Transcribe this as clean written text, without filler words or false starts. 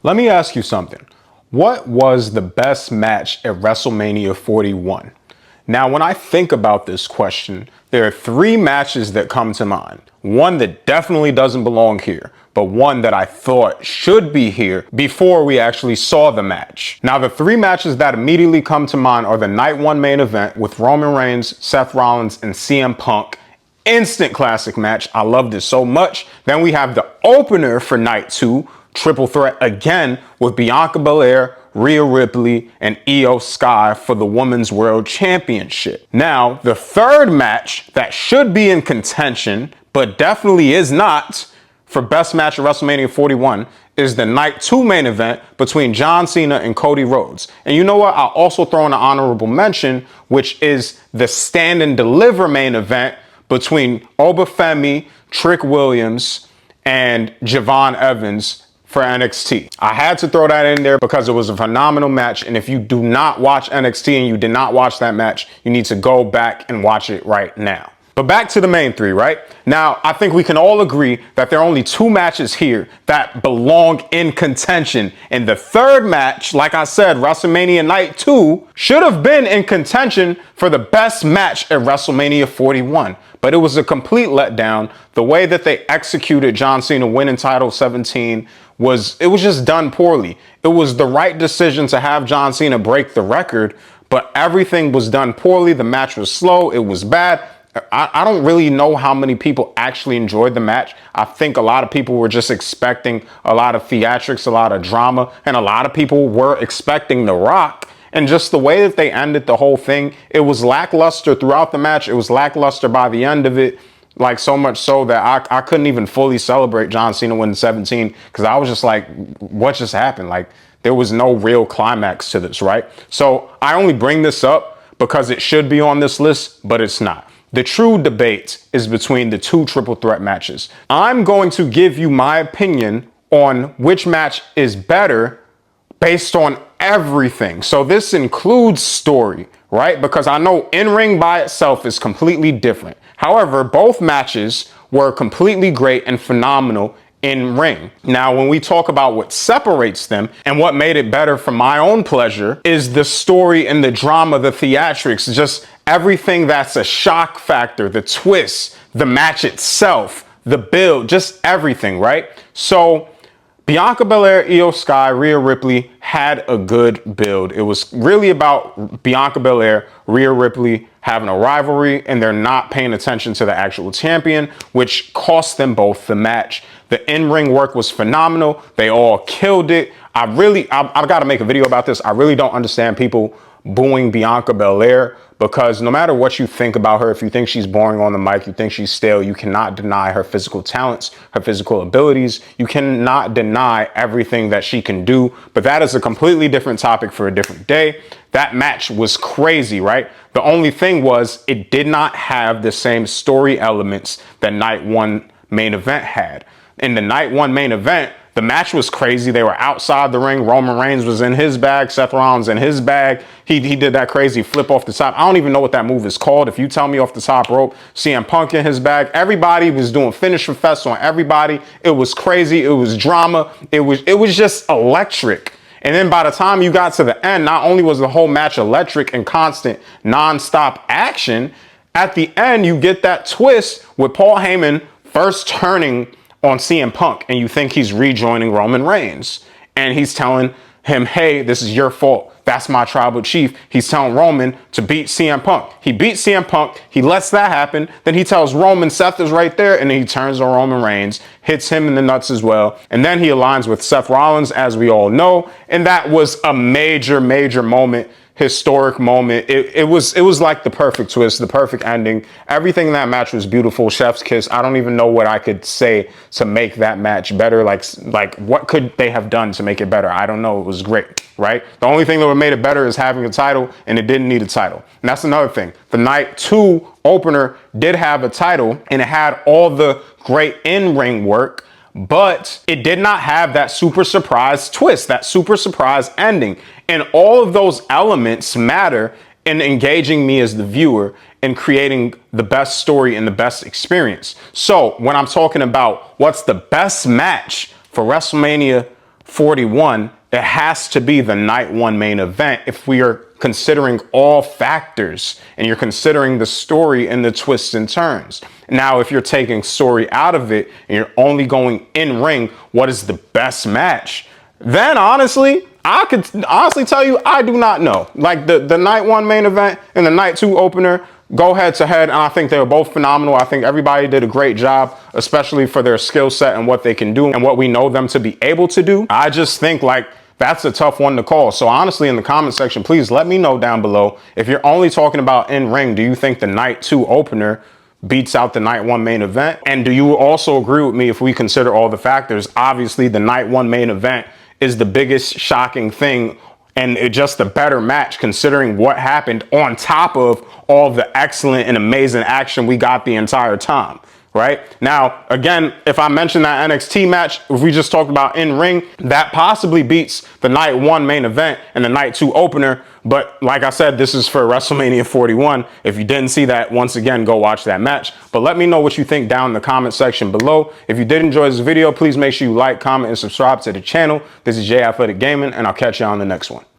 Let me ask you something. What was the best match at WrestleMania 41? Now, when I think about this question, there are three matches that come to mind. One that definitely doesn't belong here, but one that I thought should be here before we actually saw the match. Now, the three matches that immediately come to mind are the night one main event with Roman Reigns, Seth Rollins, and CM Punk. Instant classic match. I loved it so much. Then we have the opener for night two, triple threat again with Bianca Belair, Rhea Ripley, and Io Sky for the Women's World Championship. Now, the third match that should be in contention, but definitely is not, for best match at WrestleMania 41 is the night two main event between John Cena and Cody Rhodes. And you know what? I'll also throw in an honorable mention, which is the stand and deliver main event between Obafemi, Trick Williams, and Javon Evans for NXT. I had to throw that in there because it was a phenomenal match. And if you do not watch NXT and you did not watch that match, you need to go back and watch it right now. But back to the main three, right? Now, I think we can all agree that there are only two matches here that belong in contention. And the third match, like I said, WrestleMania Night 2, should have been in contention for the best match at WrestleMania 41. But it was a complete letdown. The way that they executed John Cena winning title 17 was just done poorly. It was the right decision to have John Cena break the record, but everything was done poorly. The match was slow. It was bad. I don't really know how many people actually enjoyed the match. I think a lot of people were just expecting a lot of theatrics, a lot of drama, and a lot of people were expecting The Rock. And just the way that they ended the whole thing, it was lackluster throughout the match. It was lackluster by the end of it, like so much so that I couldn't even fully celebrate John Cena winning 17 because I was just like, what just happened? Like, there was no real climax to this, right? So I only bring this up because it should be on this list, but it's not. The true debate is between the two triple threat matches. I'm going to give you my opinion on which match is better based on everything. So this includes story, right? Because I know in-ring by itself is completely different. However, both matches were completely great and phenomenal in ring. Now, when we talk about what separates them and what made it better for my own pleasure is the story and the drama, the theatrics, just everything that's a shock factor, the twist, the match itself, the build, just everything, right? So Bianca Belair, Io Sky, Rhea Ripley had a good build. It was really about Bianca Belair, Rhea Ripley having a rivalry, and they're not paying attention to the actual champion, which cost them both the match. The in-ring work was phenomenal. They all killed it. I've got to make a video about this. I really don't understand people booing Bianca Belair because no matter what you think about her, if you think she's boring on the mic, you think she's stale, you cannot deny her physical talents, her physical abilities. You cannot deny everything that she can do, but that is a completely different topic for a different day. That match was crazy, right? The only thing was it did not have the same story elements that night one main event had. In the night one main event, the match was crazy. They were outside the ring. Roman Reigns was in his bag. Seth Rollins in his bag. He did that crazy flip off the top. I don't even know what that move is called. If you tell me off the top rope, CM Punk in his bag. Everybody was doing finisher fests on everybody. It was crazy. It was drama. It was just electric. And then by the time you got to the end, not only was the whole match electric and constant nonstop action, at the end you get that twist with Paul Heyman first turning on CM Punk and you think he's rejoining Roman Reigns. And he's telling him, hey, this is your fault. That's my tribal chief. He's telling Roman to beat CM Punk. He beats CM Punk. He lets that happen. Then he tells Roman Seth is right there. And then he turns on Roman Reigns, hits him in the nuts as well. And then he aligns with Seth Rollins, as we all know. And that was a major, major moment. Historic moment. It was like the perfect twist, the perfect ending. Everything in that match was beautiful. Chef's kiss. I don't even know what I could say to make that match better. Like what could they have done to make it better? I don't know. It was great, right? The only thing that would have made it better is having a title, and it didn't need a title. And that's another thing. The night two opener did have a title, and it had all the great in-ring work, but it did not have that super surprise twist, that super surprise ending. And all of those elements matter in engaging me as the viewer and creating the best story and the best experience. So when I'm talking about what's the best match for WrestleMania 41, it has to be the night one main event if we are considering all factors and you're considering the story and the twists and turns. Now, if you're taking story out of it and you're only going in ring, what is the best match? Then honestly, I could honestly tell you, I do not know. Like the night one main event and the night two opener go head to head, and I think they were both phenomenal. I think everybody did a great job, especially for their skill set and what they can do and what we know them to be able to do. I just think like that's a tough one to call. So honestly, in the comment section, please let me know down below. If you're only talking about in ring, do you think the night two opener beats out the night one main event? And do you also agree with me if we consider all the factors? Obviously, the night one main event is the biggest shocking thing and it's just a better match considering what happened on top of all the excellent and amazing action we got the entire time. Right now, again, if I mention that NXT match, if we just talked about in ring, that possibly beats the night one main event and the night two opener. But like I said, this is for WrestleMania 41. If you didn't see that, once again, go watch that match. But let me know what you think down in the comment section below. If you did enjoy this video, please make sure you like, comment, and subscribe to the channel. This is J Athletic Gaming, and I'll catch you on the next one.